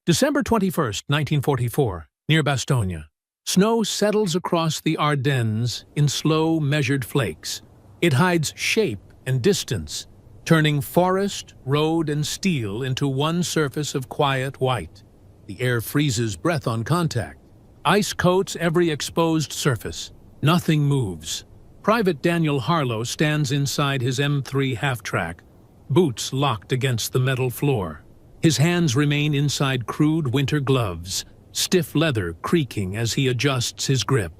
December 21st, 1944, near Bastogne. Snow settles across the Ardennes in slow, measured flakes. It hides shape and distance, turning forest, road, and steel into one surface of quiet white. The air freezes breath on contact. Ice coats every exposed surface. Nothing moves. Private Daniel Harlow stands inside his M3 half-track, boots locked against the metal floor. His hands remain inside crude winter gloves, stiff leather creaking as he adjusts his grip.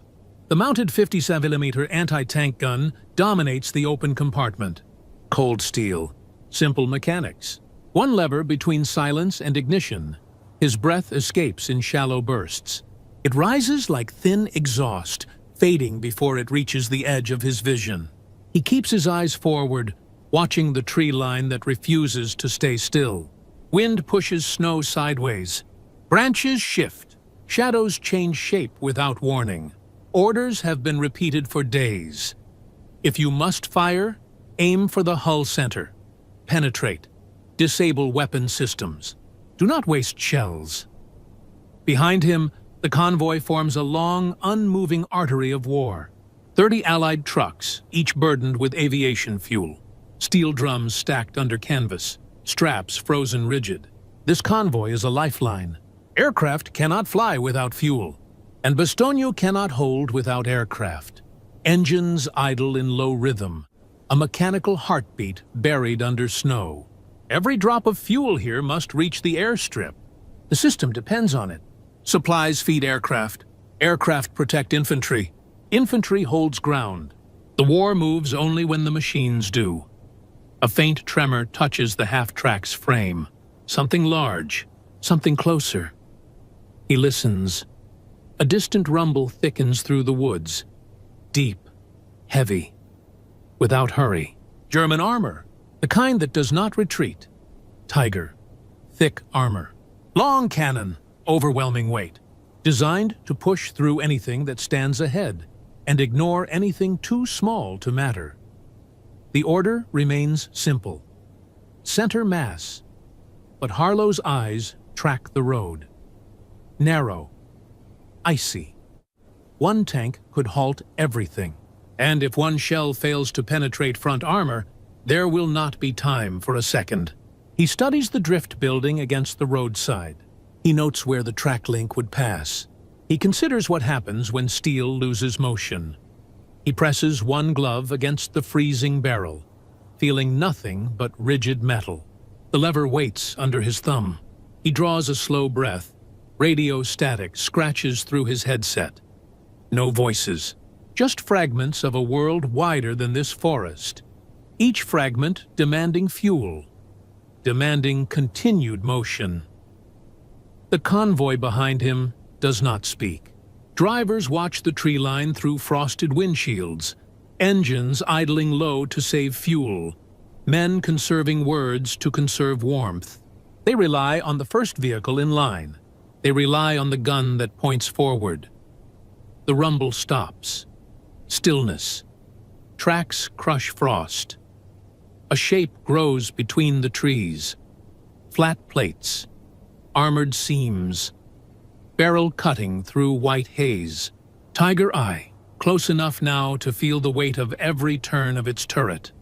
The mounted 57mm anti-tank gun dominates the open compartment. Cold steel, simple mechanics. One lever between silence and ignition. His breath escapes in shallow bursts. It rises like thin exhaust, fading before it reaches the edge of his vision. He keeps his eyes forward, watching the tree line that refuses to stay still. Wind pushes snow sideways. Branches shift. Shadows change shape without warning. Orders have been repeated for days. If you must fire, aim for the hull center. Penetrate. Disable weapon systems. Do not waste shells. Behind him, the convoy forms a long, unmoving artery of war. 30 Allied trucks, each burdened with aviation fuel. Steel drums stacked under canvas. Straps frozen rigid. This convoy is a lifeline. Aircraft cannot fly without fuel, and Bastogne cannot hold without aircraft. Engines idle in low rhythm, a mechanical heartbeat buried under snow. Every drop of fuel here must reach the airstrip. The system depends on it. Supplies feed aircraft. Aircraft protect infantry. Infantry holds ground. The war moves only when the machines do. A faint tremor touches the half-track's frame. Something large, something closer. He listens. A distant rumble thickens through the woods. Deep, heavy, without hurry. German armor, the kind that does not retreat. Tiger, thick armor. Long cannon, overwhelming weight. Designed to push through anything that stands ahead and ignore anything too small to matter. The order remains simple. Center mass. But Harlow's eyes track the road. Narrow. Icy. One tank could halt everything. And if one shell fails to penetrate front armor, there will not be time for a second. He studies the drift building against the roadside. He notes where the track link would pass. He considers what happens when steel loses motion. He presses one glove against the freezing barrel, feeling nothing but rigid metal. The lever waits under his thumb. He draws a slow breath. Radio static scratches through his headset. No voices, just fragments of a world wider than this forest. Each fragment demanding fuel, demanding continued motion. The convoy behind him does not speak. Drivers watch the tree line through frosted windshields, engines idling low to save fuel, men conserving words to conserve warmth. They rely on the first vehicle in line. They rely on the gun that points forward. The rumble stops. Stillness. Tracks crush frost. A shape grows between the trees. Flat plates. Armored seams. Barrel cutting through white haze. Tiger eye, close enough now to feel the weight of every turn of its turret.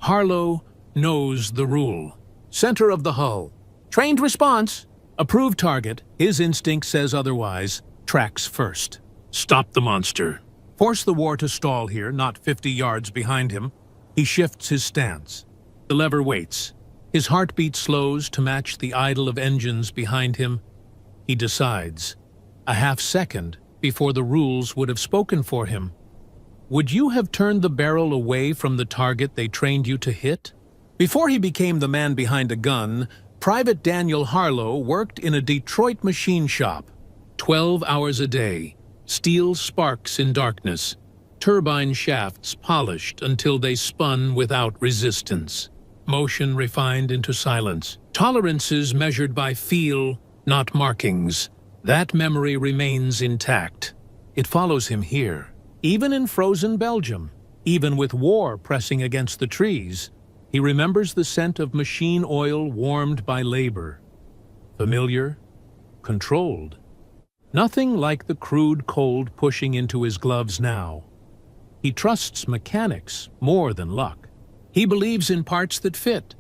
Harlow knows the rule. Center of the hull. Trained response. Approved target. His instinct says otherwise. Tracks first. Stop the monster. Force the war to stall here, not 50 yards behind him. He shifts his stance. The lever waits. His heartbeat slows to match the idle of engines behind him. He decides. A half second before the rules would have spoken for him. Would you have turned the barrel away from the target they trained you to hit? Before he became the man behind a gun, Private Daniel Harlow worked in a Detroit machine shop. 12 hours a day, steel sparks in darkness, turbine shafts polished until they spun without resistance, motion refined into silence, tolerances measured by feel, not markings. That memory remains intact. It follows him here, even in frozen Belgium, even with war pressing against the trees. He remembers the scent of machine oil warmed by labor. Familiar, controlled. Nothing like the crude cold pushing into his gloves now. He trusts mechanics more than luck. He believes in parts that fit,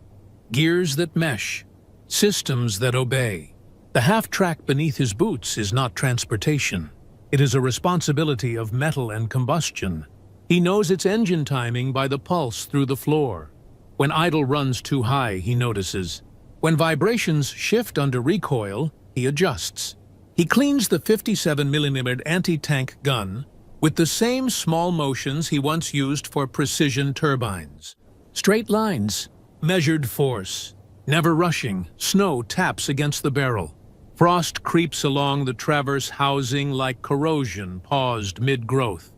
gears that mesh, systems that obey. The half-track beneath his boots is not transportation. It is a responsibility of metal and combustion. He knows its engine timing by the pulse through the floor. When idle runs too high, he notices. When vibrations shift under recoil, he adjusts. He cleans the 57mm anti-tank gun with the same small motions he once used for precision turbines. Straight lines, measured force, never rushing. Snow taps against the barrel. Frost creeps along the traverse housing like corrosion paused mid-growth.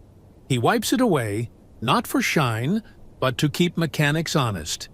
He wipes it away, not for shine, but to keep mechanics honest.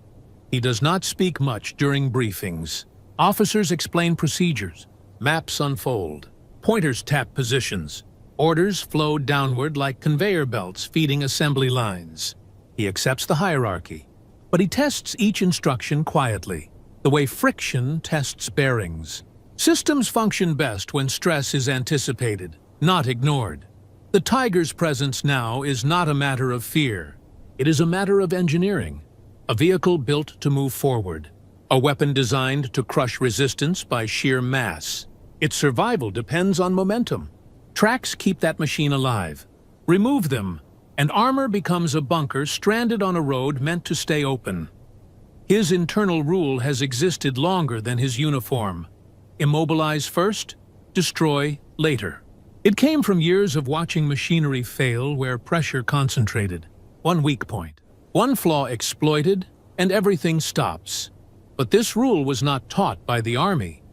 He does not speak much during briefings. Officers explain procedures. Maps unfold. Pointers tap positions. Orders flow downward like conveyor belts feeding assembly lines. He accepts the hierarchy, but he tests each instruction quietly, the way friction tests bearings. Systems function best when stress is anticipated, not ignored. The Tiger's presence now is not a matter of fear. It is a matter of engineering. A vehicle built to move forward. A weapon designed to crush resistance by sheer mass. Its survival depends on momentum. Tracks keep that machine alive. Remove them, and armor becomes a bunker stranded on a road meant to stay open. His internal rule has existed longer than his uniform. Immobilize first, destroy later. It came from years of watching machinery fail where pressure concentrated. One weak point, one flaw exploited, and everything stops. But this rule was not taught by the Army.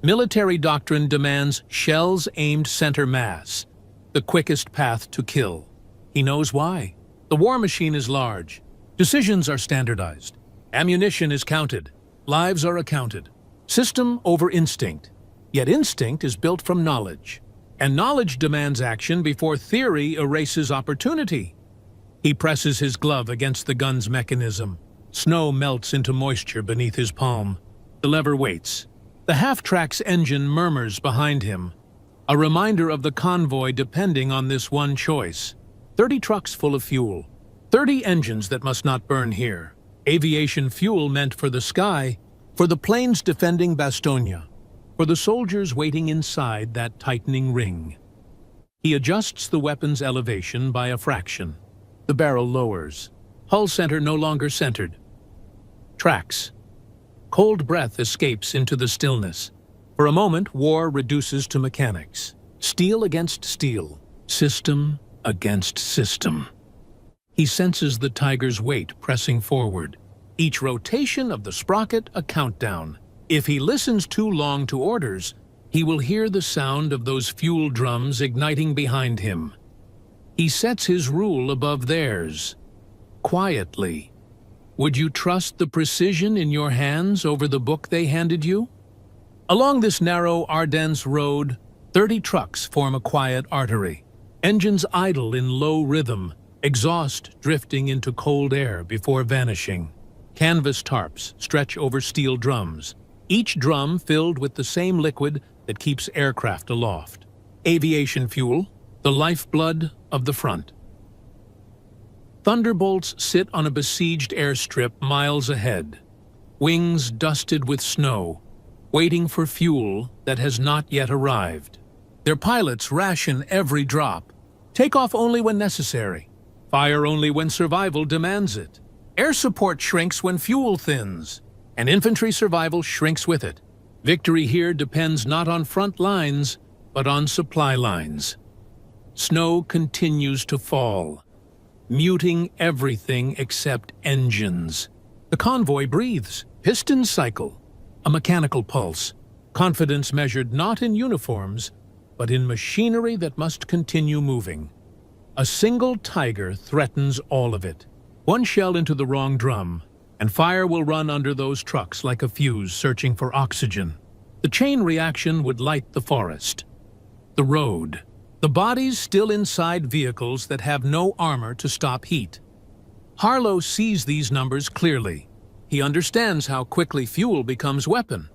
Military doctrine demands shells aimed center mass, the quickest path to kill. He knows why. The war machine is large. Decisions are standardized. Ammunition is counted. Lives are accounted. System over instinct. Yet instinct is built from knowledge. And knowledge demands action before theory erases opportunity. He presses his glove against the gun's mechanism. Snow melts into moisture beneath his palm. The lever waits. The half-track's engine murmurs behind him, a reminder of the convoy depending on this one choice. 30 trucks full of fuel. 30 engines that must not burn here. Aviation fuel meant for the sky, for the planes defending Bastogne, for the soldiers waiting inside that tightening ring. He adjusts the weapon's elevation by a fraction. The barrel lowers. Hull center no longer centered. Tracks. Cold breath escapes into the stillness. For a moment, war reduces to mechanics. Steel against steel. System against system. He senses the Tiger's weight pressing forward. Each rotation of the sprocket a countdown. If he listens too long to orders, he will hear the sound of those fuel drums igniting behind him. He sets his rule above theirs. Quietly. Would you trust the precision in your hands over the book they handed you? Along this narrow Ardennes road, 30 trucks form a quiet artery. Engines idle in low rhythm, exhaust drifting into cold air before vanishing. Canvas tarps stretch over steel drums, each drum filled with the same liquid that keeps aircraft aloft. Aviation fuel, the lifeblood of the front. Thunderbolts sit on a besieged airstrip miles ahead, wings dusted with snow, waiting for fuel that has not yet arrived. Their pilots ration every drop, take off only when necessary, fire only when survival demands it. Air support shrinks when fuel thins, and infantry survival shrinks with it. Victory here depends not on front lines, but on supply lines. Snow continues to fall, muting everything except engines. The convoy breathes, pistons cycle, a mechanical pulse, confidence measured not in uniforms, but in machinery that must continue moving. A single Tiger threatens all of it. One shell into the wrong drum, and fire will run under those trucks like a fuse searching for oxygen. The chain reaction would light the forest. The road. The bodies still inside vehicles that have no armor to stop heat. Harlow sees these numbers clearly. He understands how quickly fuel becomes weapon.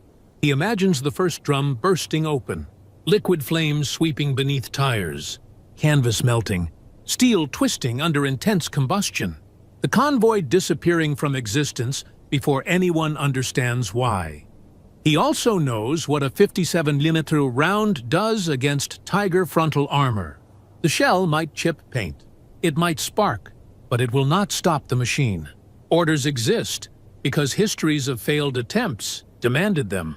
He imagines the first drum bursting open, liquid flames sweeping beneath tires, canvas melting, steel twisting under intense combustion, the convoy disappearing from existence before anyone understands why. He also knows what a 57mm round does against Tiger frontal armor. The shell might chip paint, it might spark, but it will not stop the machine. Orders exist because histories of failed attempts demanded them.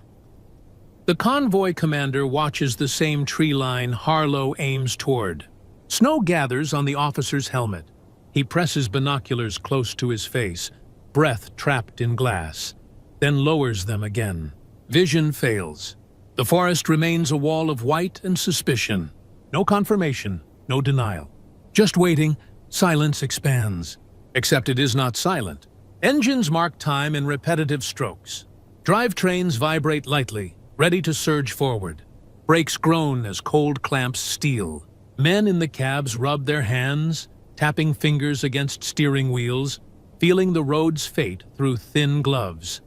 The convoy commander watches the same tree line Harlow aims toward. Snow gathers on the officer's helmet. He presses binoculars close to his face, breath trapped in glass, then lowers them again. Vision fails. The forest remains a wall of white and suspicion. No confirmation, no denial. Just waiting, silence expands. Except it is not silent. Engines mark time in repetitive strokes. Drivetrains vibrate lightly, ready to surge forward. Brakes groan as cold clamps steel. Men in the cabs rub their hands, tapping fingers against steering wheels, feeling the road's fate through thin gloves.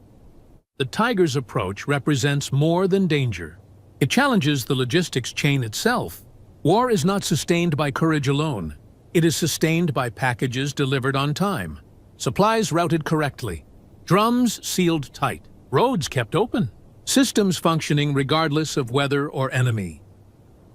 The Tiger's approach represents more than danger. It challenges the logistics chain itself. War is not sustained by courage alone. It is sustained by packages delivered on time, supplies routed correctly, drums sealed tight, roads kept open, systems functioning regardless of weather or enemy.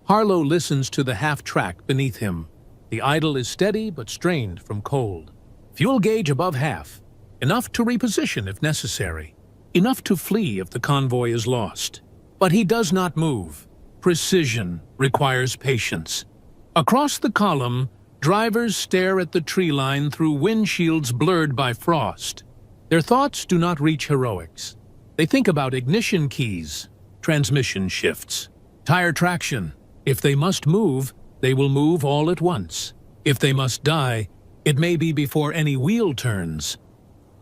Harlow listens to the half-track beneath him. The idle is steady but strained from cold. Fuel gauge above half, enough to reposition if necessary, enough to flee if the convoy is lost. But he does not move. Precision requires patience. Across the column, drivers stare at the tree line through windshields blurred by frost. Their thoughts do not reach heroics. They think about ignition keys, transmission shifts, tire traction. If they must move, they will move all at once. If they must die, it may be before any wheel turns.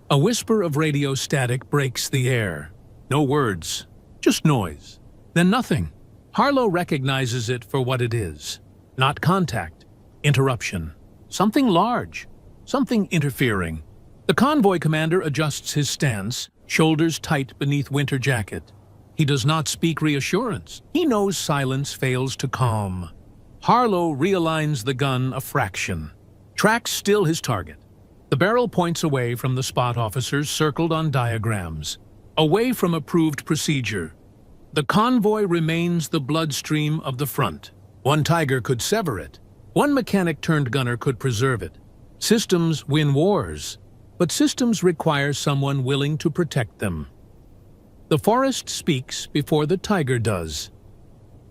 A whisper of radio static breaks the air. No words, just noise. Then nothing. Harlow recognizes it for what it is. Not contact, interruption. Something large, something interfering. The convoy commander adjusts his stance, shoulders tight beneath winter jacket. He does not speak reassurance. He knows silence fails to calm. Harlow realigns the gun a fraction. Tracks still his target. The barrel points away from the spot officers circled on diagrams, away from approved procedure. The convoy remains the bloodstream of the front. One Tiger could sever it. One mechanic-turned-gunner could preserve it. Systems win wars, but systems require someone willing to protect them. The forest speaks before the Tiger does.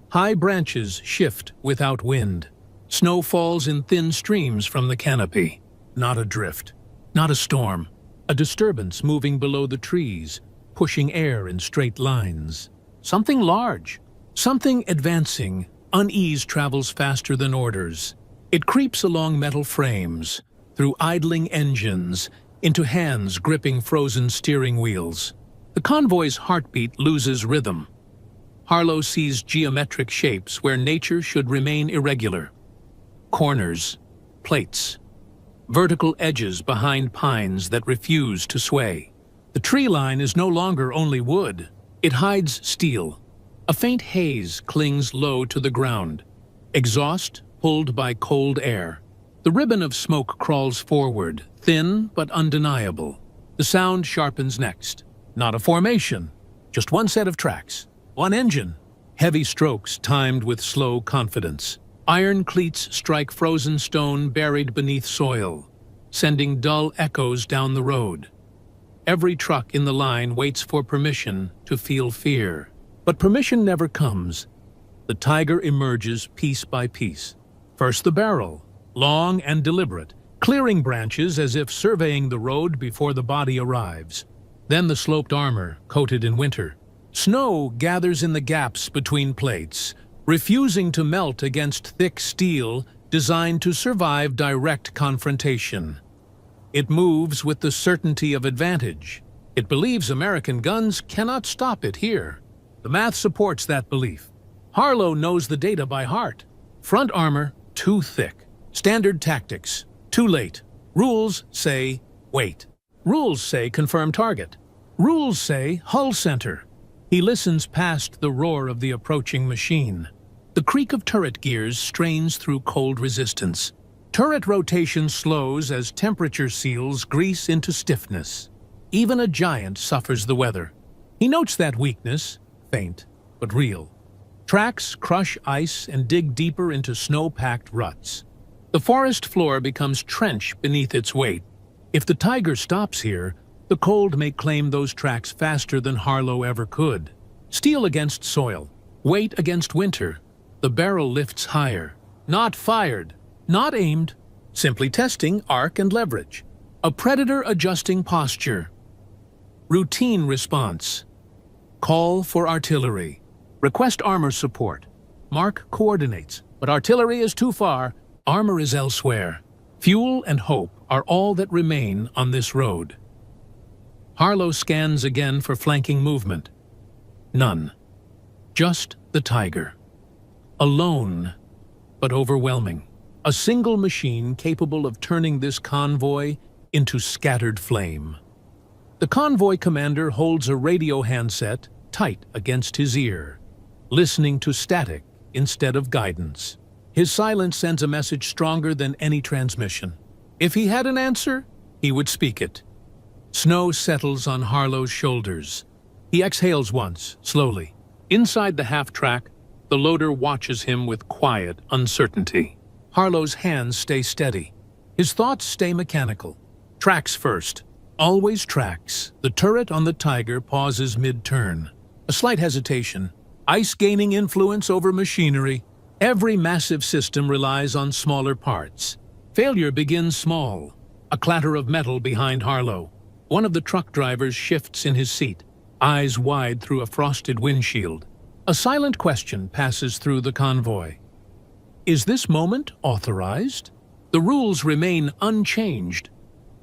High branches shift without wind. Snow falls in thin streams from the canopy. Not a drift, not a storm. A disturbance moving below the trees, pushing air in straight lines. Something large, something advancing. Unease travels faster than orders. It creeps along metal frames, through idling engines, into hands gripping frozen steering wheels. The convoy's heartbeat loses rhythm. Harlow sees geometric shapes where nature should remain irregular. Corners, plates, vertical edges behind pines that refuse to sway. The tree line is no longer only wood. It hides steel. A faint haze clings low to the ground. Exhaust pulled by cold air. The ribbon of smoke crawls forward, thin but undeniable. The sound sharpens next. Not a formation, just one set of tracks, one engine. Heavy strokes timed with slow confidence. Iron cleats strike frozen stone buried beneath soil, sending dull echoes down the road. Every truck in the line waits for permission to feel fear. But permission never comes. The Tiger emerges piece by piece. First the barrel, long and deliberate, clearing branches as if surveying the road before the body arrives. Then the sloped armor, coated in winter. Snow gathers in the gaps between plates, refusing to melt against thick steel designed to survive direct confrontation. It moves with the certainty of advantage. It believes American guns cannot stop it here. The math supports that belief. Harlow knows the data by heart. Front armor, too thick. Standard tactics, too late. Rules say, wait. Rules say confirm target. Rules say hull center. He listens past the roar of the approaching machine. The creak of turret gears strains through cold resistance. Turret rotation slows as temperature seals grease into stiffness. Even a giant suffers the weather. He notes that weakness, faint but real. Tracks crush ice and dig deeper into snow-packed ruts. The forest floor becomes trench beneath its weight. If the Tiger stops here, the cold may claim those tracks faster than Harlow ever could. Steel against soil, weight against winter. The barrel lifts higher. Not fired, not aimed, simply testing arc and leverage. A predator adjusting posture. Routine response. Call for artillery. Request armor support. Mark coordinates, but artillery is too far. Armor is elsewhere. Fuel and hope are all that remain on this road. Harlow scans again for flanking movement. None. Just the Tiger. Alone, but overwhelming. A single machine capable of turning this convoy into scattered flame. The convoy commander holds a radio handset tight against his ear, listening to static instead of guidance. His silence sends a message stronger than any transmission. If he had an answer, he would speak it. Snow settles on Harlow's shoulders. He exhales once, slowly. Inside the half-track, the loader watches him with quiet uncertainty. Harlow's hands stay steady. His thoughts stay mechanical. Tracks first. Always tracks. The turret on the Tiger pauses mid-turn. A slight hesitation. Ice gaining influence over machinery. Every massive system relies on smaller parts. Failure begins small. A clatter of metal behind Harlow. One of the truck drivers shifts in his seat, eyes wide through a frosted windshield. A silent question passes through the convoy. Is this moment authorized? The rules remain unchanged,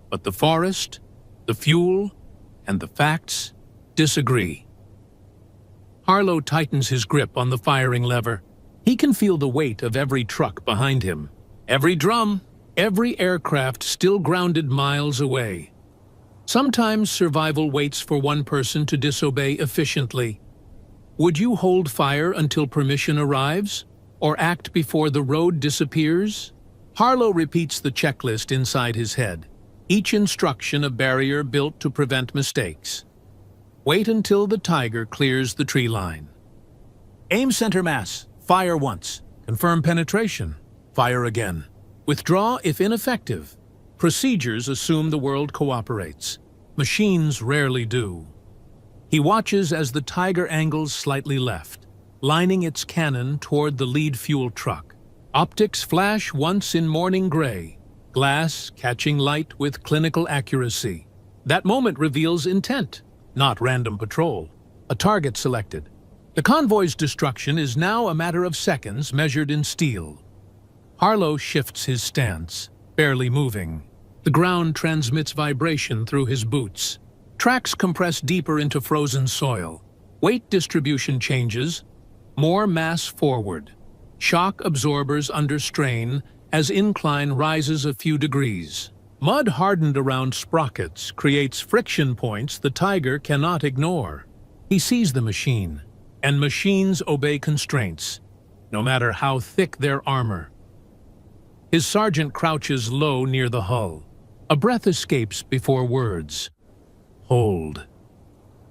but the forest, the fuel, and the facts disagree. Harlow tightens his grip on the firing lever. He can feel the weight of every truck behind him, every drum, every aircraft still grounded miles away. Sometimes survival waits for one person to disobey efficiently. Would you hold fire until permission arrives, or act before the road disappears? Harlow repeats the checklist inside his head, each instruction a barrier built to prevent mistakes. Wait until the Tiger clears the tree line. Aim center mass. Fire once. Confirm penetration. Fire again. Withdraw if ineffective. Procedures assume the world cooperates. Machines rarely do. He watches as the Tiger angles slightly left, lining its cannon toward the lead fuel truck. Optics flash once in morning gray, glass catching light with clinical accuracy. That moment reveals intent, not random patrol. A target selected. The convoy's destruction is now a matter of seconds measured in steel. Harlow shifts his stance, barely moving. The ground transmits vibration through his boots. Tracks compress deeper into frozen soil. Weight distribution changes. More mass forward. Shock absorbers under strain as incline rises a few degrees. Mud hardened around sprockets creates friction points the Tiger cannot ignore. He sees the machine, and machines obey constraints, no matter how thick their armor. His sergeant crouches low near the hull. A breath escapes before words. Hold.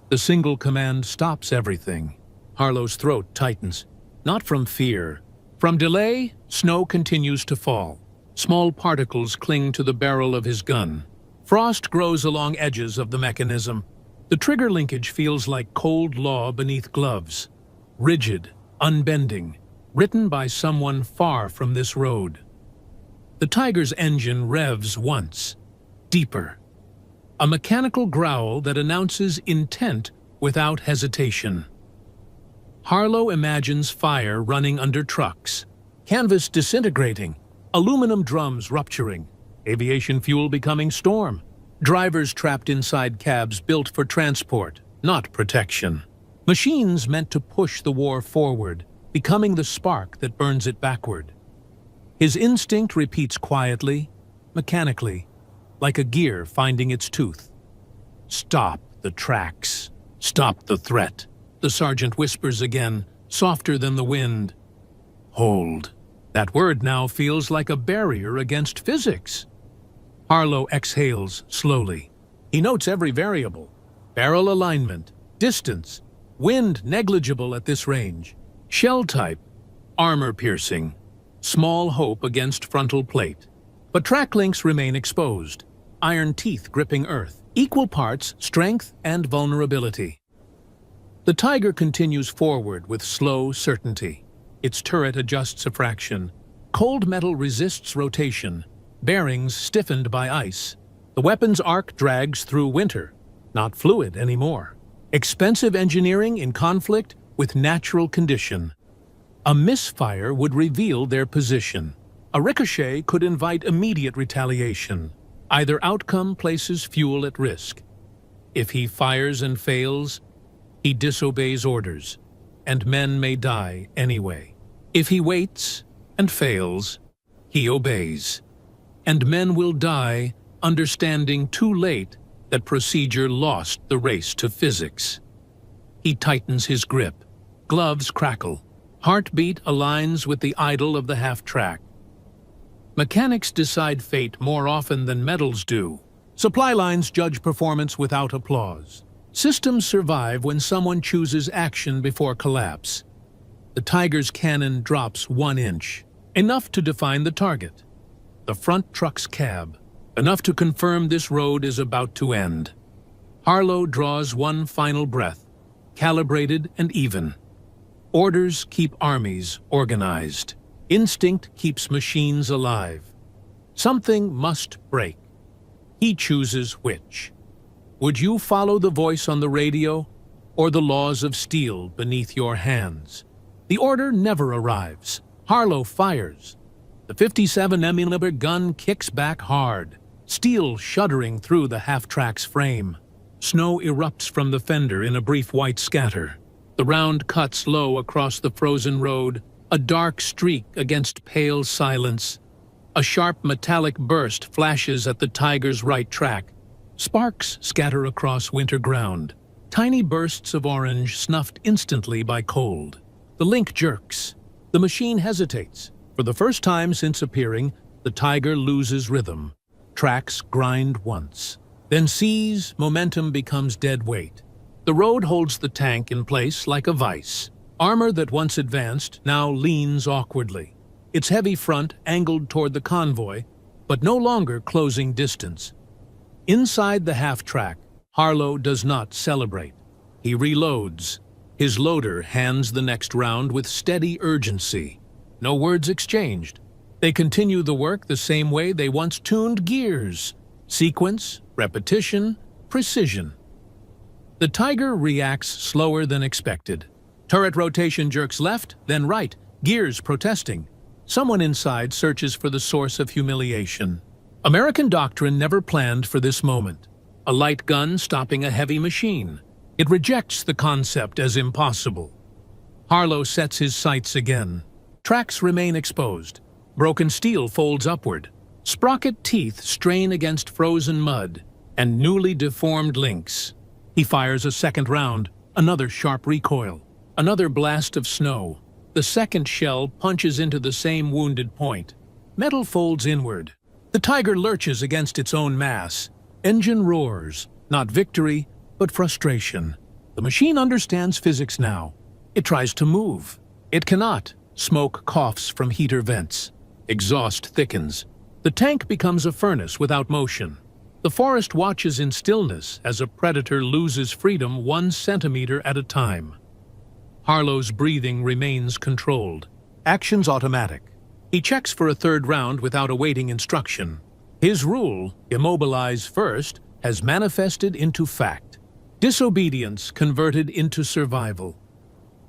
The single command stops everything. Harlow's throat tightens, not from fear. From delay, snow continues to fall. Small particles cling to the barrel of his gun. Frost grows along edges of the mechanism. The trigger linkage feels like cold law beneath gloves. Rigid, unbending, written by someone far from this road. The Tiger's engine revs once, deeper. A mechanical growl that announces intent without hesitation. Harlow imagines fire running under trucks, canvas disintegrating, aluminum drums rupturing, aviation fuel becoming storm, drivers trapped inside cabs built for transport, not protection. Machines meant to push the war forward, becoming the spark that burns it backward. His instinct repeats quietly, mechanically, like a gear finding its tooth. Stop the tracks. Stop the threat. The sergeant whispers again, softer than the wind. Hold. That word now feels like a barrier against physics. Harlow exhales slowly. He notes every variable. Barrel alignment, distance, wind negligible at this range, shell type, armor piercing, small hope against frontal plate. But track links remain exposed, iron teeth gripping earth, equal parts strength and vulnerability. The Tiger continues forward with slow certainty. Its turret adjusts a fraction. Cold metal resists rotation, bearings stiffened by ice. The weapon's arc drags through winter, not fluid anymore. Expensive engineering in conflict with natural condition. A misfire would reveal their position. A ricochet could invite immediate retaliation. Either outcome places fuel at risk. If he fires and fails, he disobeys orders, and men may die anyway. If he waits and fails, he obeys, and men will die understanding too late that procedure lost the race to physics. He tightens his grip. Gloves crackle. Heartbeat aligns with the idle of the half-track. Mechanics decide fate more often than metals do. Supply lines judge performance without applause. Systems survive when someone chooses action before collapse. The Tiger's cannon drops 1 inch, enough to define the target. The front truck's cab, enough to confirm this road is about to end. Harlow draws one final breath, calibrated and even. Orders keep armies organized. Instinct keeps machines alive. Something must break. He chooses which. Would you follow the voice on the radio or the laws of steel beneath your hands? The order never arrives. Harlow fires. The 57mm gun kicks back hard, steel shuddering through the half-track's frame. Snow erupts from the fender in a brief white scatter. The round cuts low across the frozen road, a dark streak against pale silence. A sharp metallic burst flashes at the Tiger's right track. Sparks scatter across winter ground, tiny bursts of orange snuffed instantly by cold. The link jerks. The machine hesitates. For the first time since appearing, the Tiger loses rhythm. Tracks grind once. Then sees, momentum becomes dead weight. The road holds the tank in place like a vice. Armor that once advanced now leans awkwardly. Its heavy front angled toward the convoy, but no longer closing distance. Inside the half-track, Harlow does not celebrate. He reloads. His loader hands the next round with steady urgency. No words exchanged. They continue the work the same way they once tuned gears. Sequence, repetition, precision. The Tiger reacts slower than expected. Turret rotation jerks left, then right, gears protesting. Someone inside searches for the source of humiliation. American doctrine never planned for this moment. A light gun stopping a heavy machine. It rejects the concept as impossible. Harlow sets his sights again. Tracks remain exposed. Broken steel folds upward. Sprocket teeth strain against frozen mud and newly deformed links. He fires a second round, another sharp recoil, another blast of snow. The second shell punches into the same wounded point. Metal folds inward. The Tiger lurches against its own mass. Engine roars, not victory, but frustration. The machine understands physics now. It tries to move. It cannot. Smoke coughs from heater vents. Exhaust thickens. The tank becomes a furnace without motion. The forest watches in stillness as a predator loses freedom 1 centimeter at a time. Harlow's breathing remains controlled. Actions automatic. He checks for a third round without awaiting instruction. His rule, immobilize first, has manifested into fact. Disobedience converted into survival.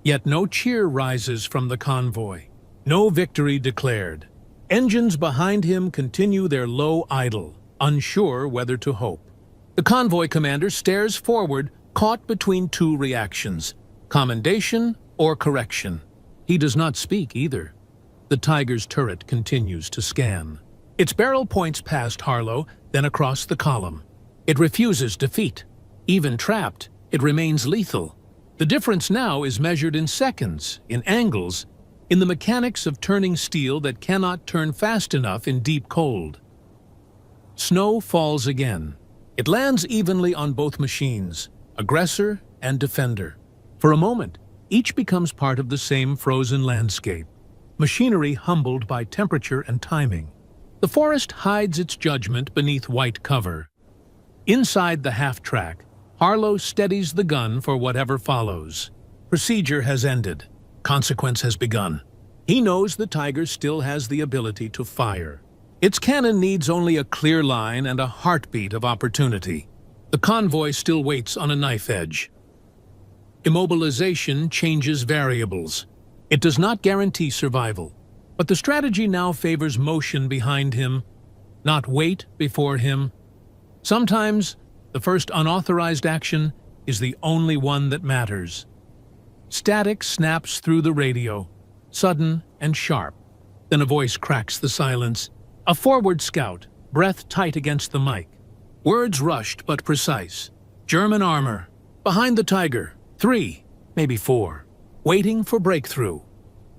Yet no cheer rises from the convoy. No victory declared. Engines behind him continue their low idle, unsure whether to hope. The convoy commander stares forward, caught between two reactions, commendation or correction. He does not speak either. The Tiger's turret continues to scan. Its barrel points past Harlow, then across the column. It refuses defeat. Even trapped, it remains lethal. The difference now is measured in seconds, in angles, in the mechanics of turning steel that cannot turn fast enough in deep cold. Snow falls again. It lands evenly on both machines, aggressor and defender. For a moment, each becomes part of the same frozen landscape, machinery humbled by temperature and timing. The forest hides its judgment beneath white cover. Inside the half-track, Harlow steadies the gun for whatever follows. Procedure has ended. Consequence has begun. He knows the Tiger still has the ability to fire. Its cannon needs only a clear line and a heartbeat of opportunity. The convoy still waits on a knife edge. Immobilization changes variables. It does not guarantee survival, but the strategy now favors motion behind him, not weight before him. Sometimes, the first unauthorized action is the only one that matters. Static snaps through the radio, sudden and sharp. Then a voice cracks the silence. A forward scout, breath tight against the mic. Words rushed but precise. German armor. Behind the Tiger. 3, maybe 4. Waiting for breakthrough.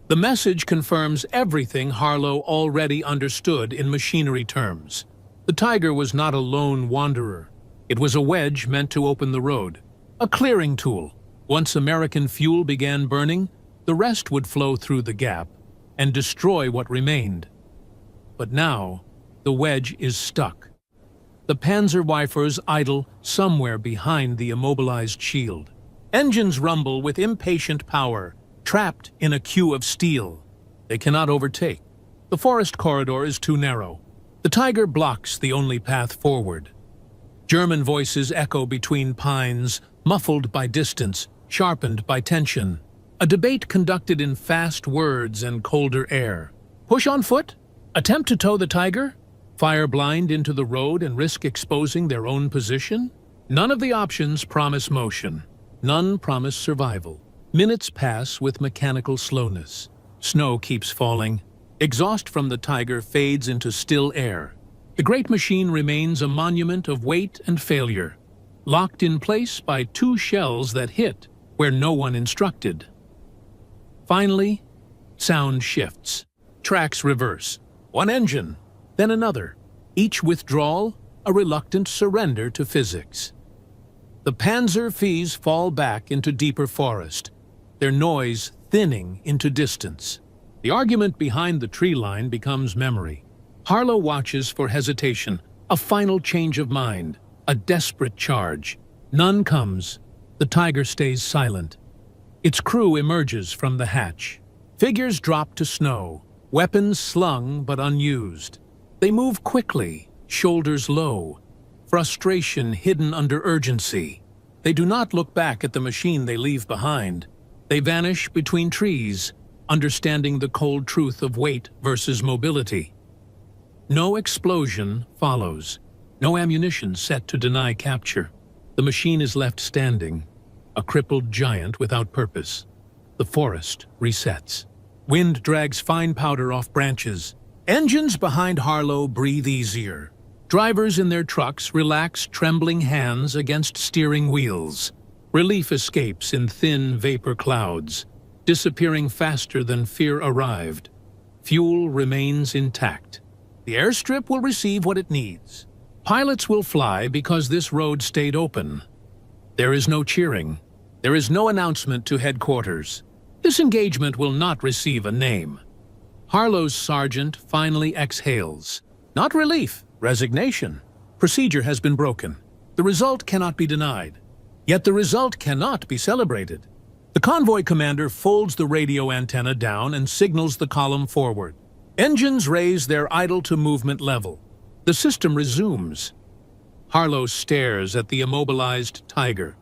The message confirms everything Harlow already understood in machinery terms. The Tiger was not a lone wanderer. It was a wedge meant to open the road. A clearing tool. Once American fuel began burning, the rest would flow through the gap and destroy what remained. But now, the wedge is stuck. The Panzerweifers idle somewhere behind the immobilized shield. Engines rumble with impatient power, trapped in a queue of steel. They cannot overtake. The forest corridor is too narrow. The Tiger blocks the only path forward. German voices echo between pines, muffled by distance, sharpened by tension. A debate conducted in fast words and colder air. Push on foot? Attempt to tow the Tiger? Fire blind into the road and risk exposing their own position? None of the options promise motion. None promise survival. Minutes pass with mechanical slowness. Snow keeps falling. Exhaust from the Tiger fades into still air. The great machine remains a monument of weight and failure, locked in place by 2 shells that hit where no one instructed. Finally, sound shifts. Tracks reverse. One engine, then another. Each withdrawal, a reluctant surrender to physics. The Panzer V's fall back into deeper forest, their noise thinning into distance. The argument behind the tree line becomes memory. Harlow watches for hesitation, a final change of mind, a desperate charge. None comes. The Tiger stays silent. Its crew emerges from the hatch. Figures drop to snow, weapons slung but unused. They move quickly, shoulders low, frustration hidden under urgency. They do not look back at the machine they leave behind. They vanish between trees, understanding the cold truth of weight versus mobility. No explosion follows, no ammunition set to deny capture. The machine is left standing, a crippled giant without purpose. The forest resets. Wind drags fine powder off branches. Engines behind Harlow breathe easier. Drivers in their trucks relax trembling hands against steering wheels. Relief escapes in thin vapor clouds, disappearing faster than fear arrived. Fuel remains intact. The airstrip will receive what it needs. Pilots will fly because this road stayed open. There is no cheering. There is no announcement to headquarters. This engagement will not receive a name. Harlow's sergeant finally exhales. Not relief, resignation. Procedure has been broken. The result cannot be denied. Yet the result cannot be celebrated. The convoy commander folds the radio antenna down and signals the column forward. Engines raise their idle-to-movement level. The system resumes. Harlow stares at the immobilized Tiger.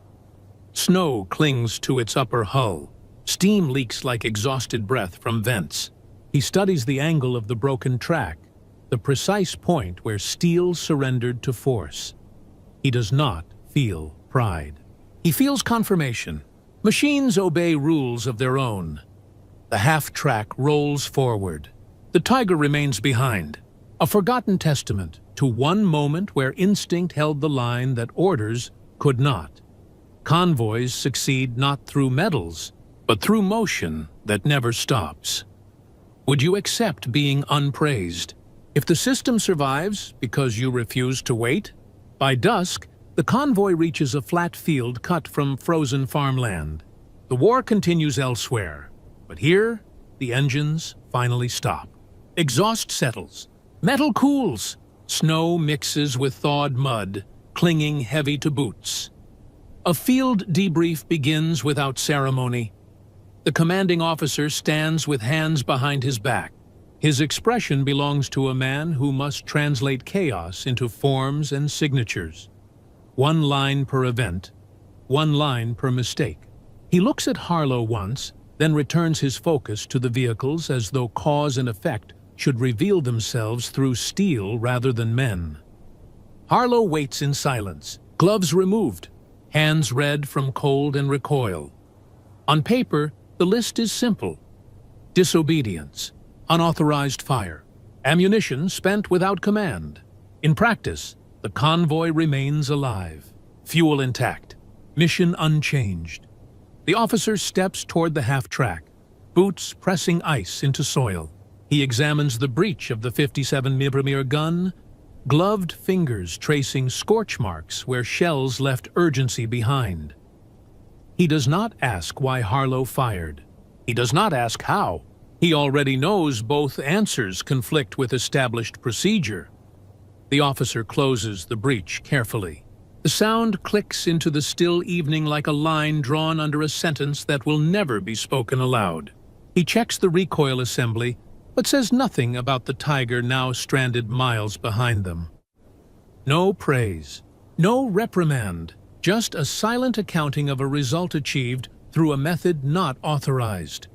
Snow clings to its upper hull. Steam leaks like exhausted breath from vents. He studies the angle of the broken track, the precise point where steel surrendered to force. He does not feel pride. He feels confirmation. Machines obey rules of their own. The half-track rolls forward. The Tiger remains behind, a forgotten testament to one moment where instinct held the line that orders could not. Convoys succeed not through medals, but through motion that never stops. Would you accept being unpraised? If the system survives because you refuse to wait, by dusk, the convoy reaches a flat field cut from frozen farmland. The war continues elsewhere, but here, the engines finally stop. Exhaust settles. Metal cools. Snow mixes with thawed mud, clinging heavy to boots. A field debrief begins without ceremony. The commanding officer stands with hands behind his back. His expression belongs to a man who must translate chaos into forms and signatures. One line per event, one line per mistake. He looks at Harlow once, then returns his focus to the vehicles as though cause and effect should reveal themselves through steel rather than men. Harlow waits in silence, gloves removed, hands red from cold and recoil. On paper, the list is simple. Disobedience, unauthorized fire, ammunition spent without command. In practice, the convoy remains alive, fuel intact, mission unchanged. The officer steps toward the half-track, boots pressing ice into soil. He examines the breech of the 57mm gun, gloved fingers tracing scorch marks where shells left urgency behind. He does not ask why Harlow fired. He does not ask how. He already knows both answers conflict with established procedure. The officer closes the breech carefully. The sound clicks into the still evening like a line drawn under a sentence that will never be spoken aloud. He checks the recoil assembly, but says nothing about the Tiger now stranded miles behind them. No praise, no reprimand, just a silent accounting of a result achieved through a method not authorized.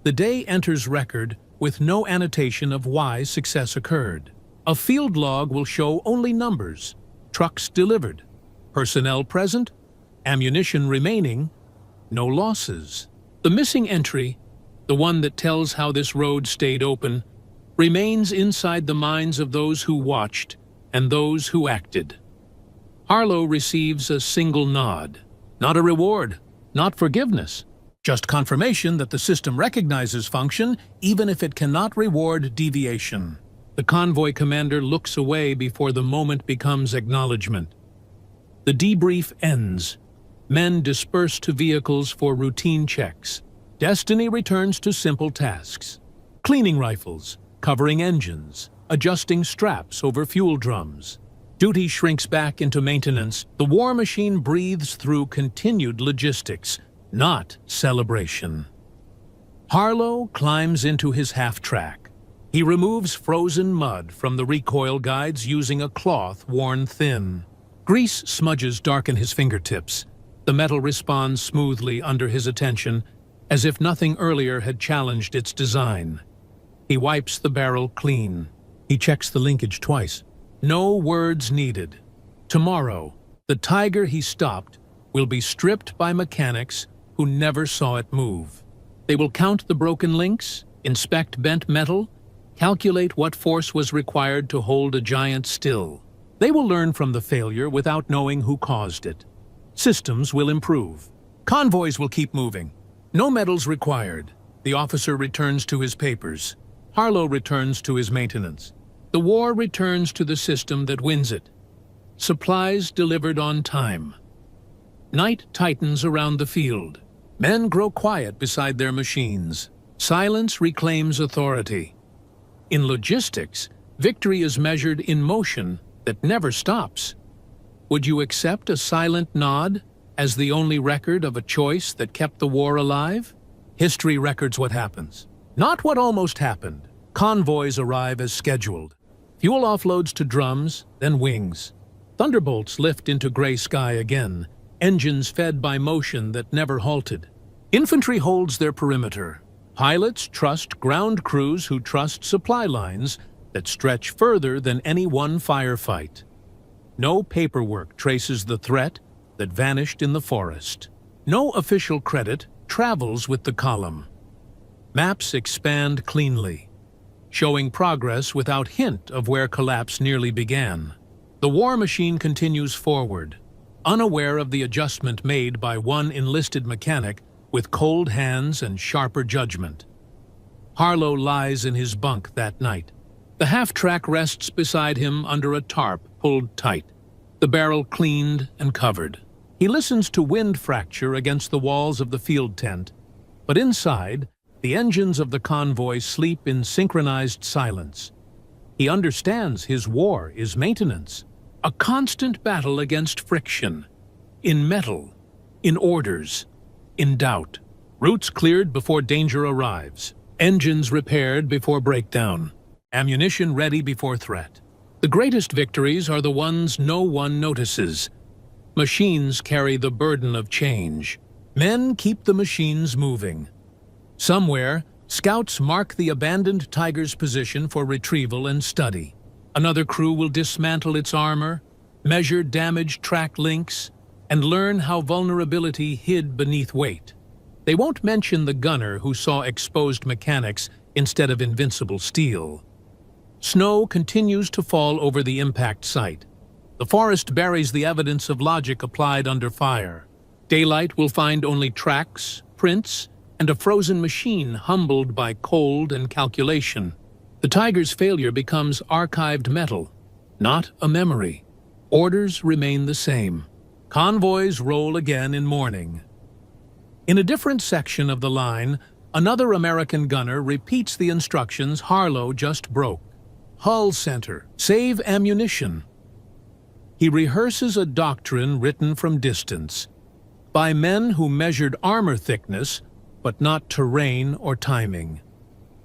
The day enters record with no annotation of why success occurred. A field log will show only numbers, trucks delivered, personnel present, ammunition remaining, no losses. The missing entry, the one that tells how this road stayed open, remains inside the minds of those who watched and those who acted. Harlow receives a single nod, not a reward, not forgiveness, just confirmation that the system recognizes function even if it cannot reward deviation. The convoy commander looks away before the moment becomes acknowledgement. The debrief ends. Men disperse to vehicles for routine checks. Destiny returns to simple tasks. Cleaning rifles, covering engines, adjusting straps over fuel drums. Duty shrinks back into maintenance. The war machine breathes through continued logistics, not celebration. Harlow climbs into his half-track. He removes frozen mud from the recoil guides using a cloth worn thin. Grease smudges darken his fingertips. The metal responds smoothly under his attention, as if nothing earlier had challenged its design. He wipes the barrel clean. He checks the linkage twice. No words needed. Tomorrow, the Tiger he stopped will be stripped by mechanics who never saw it move. They will count the broken links, inspect bent metal, calculate what force was required to hold a giant still. They will learn from the failure without knowing who caused it. Systems will improve. Convoys will keep moving. No medals required. The officer returns to his papers. Harlow returns to his maintenance. The war returns to the system that wins it. Supplies delivered on time. Night tightens around the field. Men grow quiet beside their machines. Silence reclaims authority. In logistics, victory is measured in motion that never stops. Would you accept a silent nod as the only record of a choice that kept the war alive? History records what happens, not what almost happened. Convoys arrive as scheduled. Fuel offloads to drums, then wings. Thunderbolts lift into gray sky again, engines fed by motion that never halted. Infantry holds their perimeter. Pilots trust ground crews who trust supply lines that stretch further than any one firefight. No paperwork traces the threat that vanished in the forest. No official credit travels with the column. Maps expand cleanly, showing progress without hint of where collapse nearly began. The war machine continues forward, unaware of the adjustment made by one enlisted mechanic with cold hands and sharper judgment. Harlow lies in his bunk that night. The half-track rests beside him under a tarp pulled tight, the barrel cleaned and covered. He listens to wind fracture against the walls of the field tent, but inside, the engines of the convoy sleep in synchronized silence. He understands his war is maintenance, a constant battle against friction, in metal, in orders, in doubt. Routes cleared before danger arrives, engines repaired before breakdown, ammunition ready before threat. The greatest victories are the ones no one notices. Machines carry the burden of change. Men keep the machines moving. Somewhere, scouts mark the abandoned Tiger's position for retrieval and study. Another crew will dismantle its armor, measure damaged track links, and learn how vulnerability hid beneath weight. They won't mention the gunner who saw exposed mechanics instead of invincible steel. Snow continues to fall over the impact site. The forest buries the evidence of logic applied under fire. Daylight will find only tracks, prints, and a frozen machine humbled by cold and calculation. The Tiger's failure becomes archived metal, not a memory. Orders remain the same. Convoys roll again in morning. In a different section of the line, another American gunner repeats the instructions Harlow just broke. Hull center, save ammunition. He rehearses a doctrine written from distance, by men who measured armor thickness, but not terrain or timing.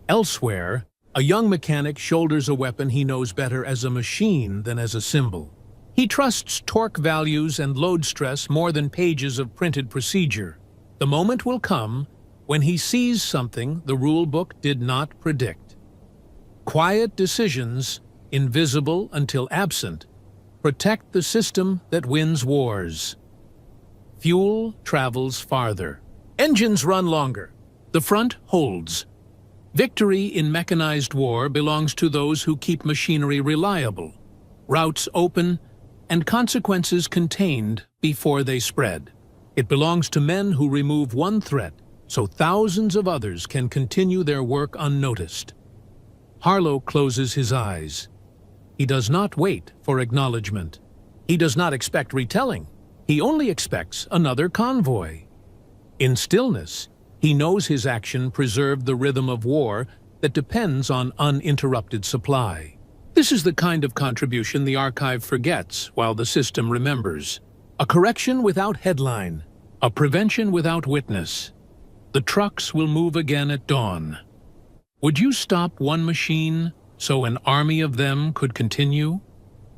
Elsewhere, a young mechanic shoulders a weapon he knows better as a machine than as a symbol. He trusts torque values and load stress more than pages of printed procedure. The moment will come when he sees something the rule book did not predict. Quiet decisions, invisible until absent, protect the system that wins wars. Fuel travels farther. Engines run longer. The front holds. Victory in mechanized war belongs to those who keep machinery reliable, routes open, and consequences contained before they spread. It belongs to men who remove one threat so thousands of others can continue their work unnoticed. Harlow closes his eyes. He does not wait for acknowledgement. He does not expect retelling. He only expects another convoy. In stillness, he knows his action preserved the rhythm of war that depends on uninterrupted supply. This is the kind of contribution the archive forgets while the system remembers. A correction without headline, a prevention without witness. The trucks will move again at dawn. Would you stop one machine so an army of them could continue?